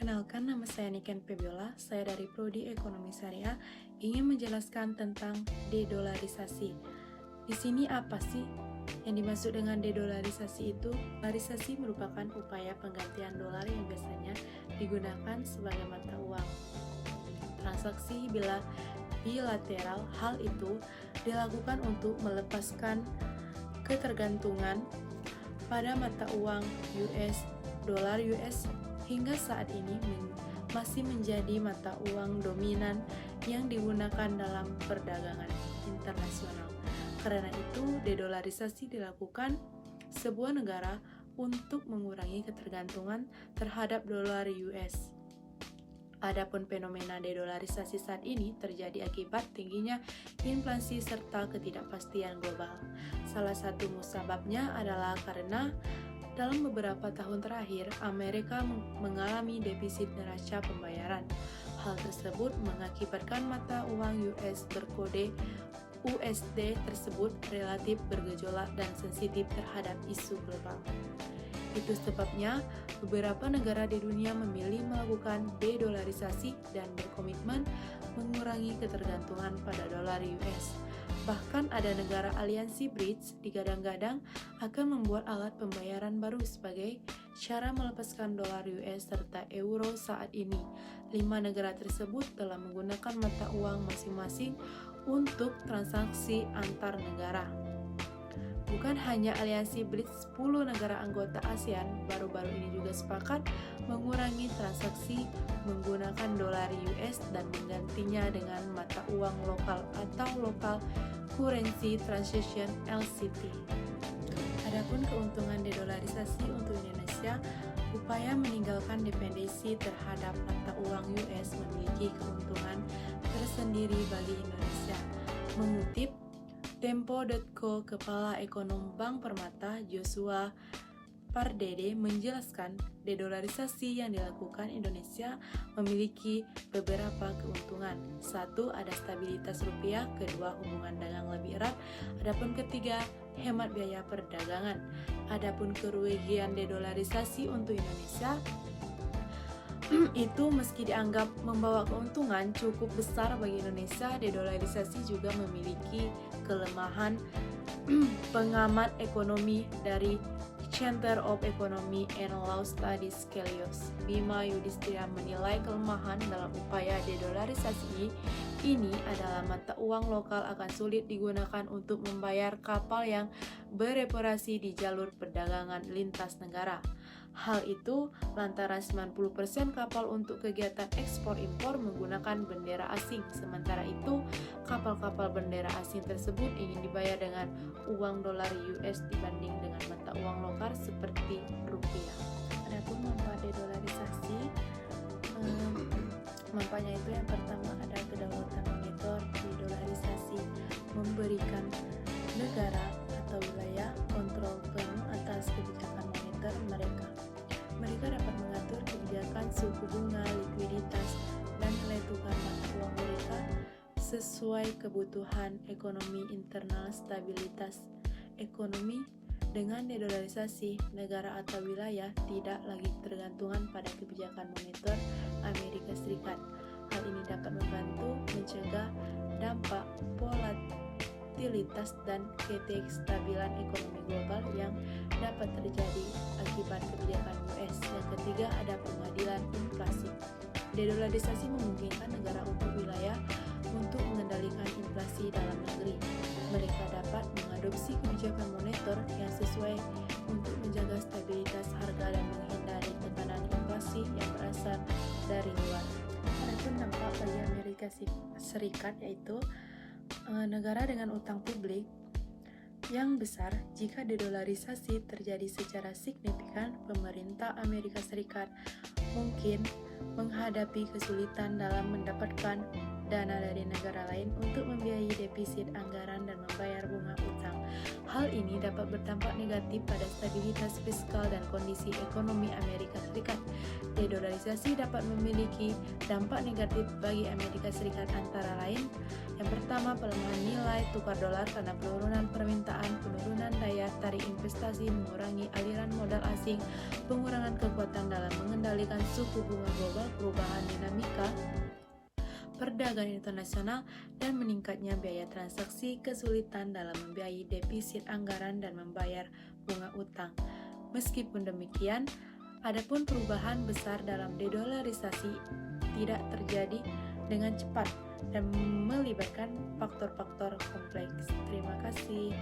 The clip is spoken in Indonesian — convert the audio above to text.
Perkenalkan, nama saya Niken Febiola, saya dari Prodi Ekonomi Syariah, ingin menjelaskan tentang dedolarisasi. Di sini apa sih yang dimaksud dengan dedolarisasi itu? Dolarisasi merupakan upaya penggantian dolar yang biasanya digunakan sebagai mata uang. Transaksi bilateral, hal itu dilakukan untuk melepaskan ketergantungan pada mata uang dolar US hingga saat ini masih menjadi mata uang dominan yang digunakan dalam perdagangan internasional. Karena itu, dedolarisasi dilakukan sebuah negara untuk mengurangi ketergantungan terhadap dolar US. Adapun fenomena dedolarisasi saat ini terjadi akibat tingginya inflasi serta ketidakpastian global. Salah satu musababnya adalah karena dalam beberapa tahun terakhir, Amerika mengalami defisit neraca pembayaran. Hal tersebut mengakibatkan mata uang US berkode USD tersebut relatif bergejolak dan sensitif terhadap isu global. Itu sebabnya beberapa negara di dunia memilih melakukan dedolarisasi dan berkomitmen mengurangi ketergantungan pada dolar US. Bahkan ada negara aliansi BRICS digadang-gadang akan membuat alat pembayaran baru sebagai cara melepaskan dolar US serta euro saat ini. 5 negara tersebut telah menggunakan mata uang masing-masing untuk transaksi antar negara. Bukan hanya aliansi BRICS, 10 negara anggota ASEAN baru-baru ini juga sepakat mengurangi transaksi menggunakan dolar US dan menggantinya dengan mata uang lokal atau local currency transaction (LCT). Adapun keuntungan dedolarisasi untuk Indonesia, upaya meninggalkan dependensi terhadap mata uang US memiliki keuntungan tersendiri bagi Indonesia. Mengutip Tempo.co, Kepala Ekonom Bank Permata Joshua Pardede menjelaskan, dedolarisasi yang dilakukan Indonesia memiliki beberapa keuntungan. 1. Ada stabilitas rupiah. 2. Hubungan dagang lebih erat. Adapun ketiga, hemat biaya perdagangan. Adapun kerugian dedolarisasi untuk Indonesia itu meski dianggap membawa keuntungan cukup besar bagi Indonesia, dedolarisasi juga memiliki kelemahan. Pengamat ekonomi dari Center of Economy and Law Studies Kelios, Bima Yudhistira menilai kelemahan dalam upaya dedolarisasi ini adalah mata uang lokal akan sulit digunakan untuk membayar kapal yang beroperasi di jalur perdagangan lintas negara. Hal itu lantaran 90% kapal untuk kegiatan ekspor-impor menggunakan bendera asing. Sementara itu, kapal-kapal bendera asing tersebut ingin dibayar dengan uang dolar US dibanding dengan mata uang lokal seperti rupiah. Adapun manfaat dedolarisasi, manfaatnya itu yang pertama ada kedaulatan moneter. Dedolarisasi memberikan negara atau wilayah kontrol penuh atas kebijakan moneter mereka. Mereka dapat mengatur kebijakan suku bunga, likuiditas, dan nilai tukar mata uang mereka sesuai kebutuhan ekonomi internal. Stabilitas ekonomi dengan dedolarisasi, negara atau wilayah tidak lagi tergantungan pada kebijakan moneter Amerika Serikat. Hal ini dapat membantu mencegah dampak volatilitas dan ketidakstabilan ekonomi global yang dapat terjadi akibat kebijakan US. Yang ketiga, ada pengadilan inflasi. Dedolarisasi memungkinkan negara untuk wilayah untuk mengendalikan inflasi dalam negeri. Mereka dapat mengadopsi kebijakan moneter yang sesuai untuk menjaga stabilitas harga dan menghindari tekanan inflasi yang berasal dari luar. Adapun dampak bagi Amerika Serikat yaitu negara dengan utang publik yang besar. Jika dedolarisasi terjadi secara signifikan, pemerintah Amerika Serikat mungkin menghadapi kesulitan dalam mendapatkan dana dari negara lain untuk membiayai defisit anggaran dan membayar bunga utang. Hal ini dapat berdampak negatif pada stabilitas fiskal dan kondisi ekonomi Amerika Serikat. Dedolarisasi dapat memiliki dampak negatif bagi Amerika Serikat antara lain. Yang pertama, pelemahan nilai tukar dolar karena penurunan permintaan, penurunan daya tarik investasi, mengurangi aliran modal asing, pengurangan kekuatan dalam mengendalikan suku bunga global, perubahan dinamika perdagangan internasional, dan meningkatnya biaya transaksi, kesulitan dalam membiayai defisit anggaran dan membayar bunga utang. Meskipun demikian, adapun perubahan besar dalam dedolarisasi tidak terjadi dengan cepat dan melibatkan faktor-faktor kompleks. Terima kasih.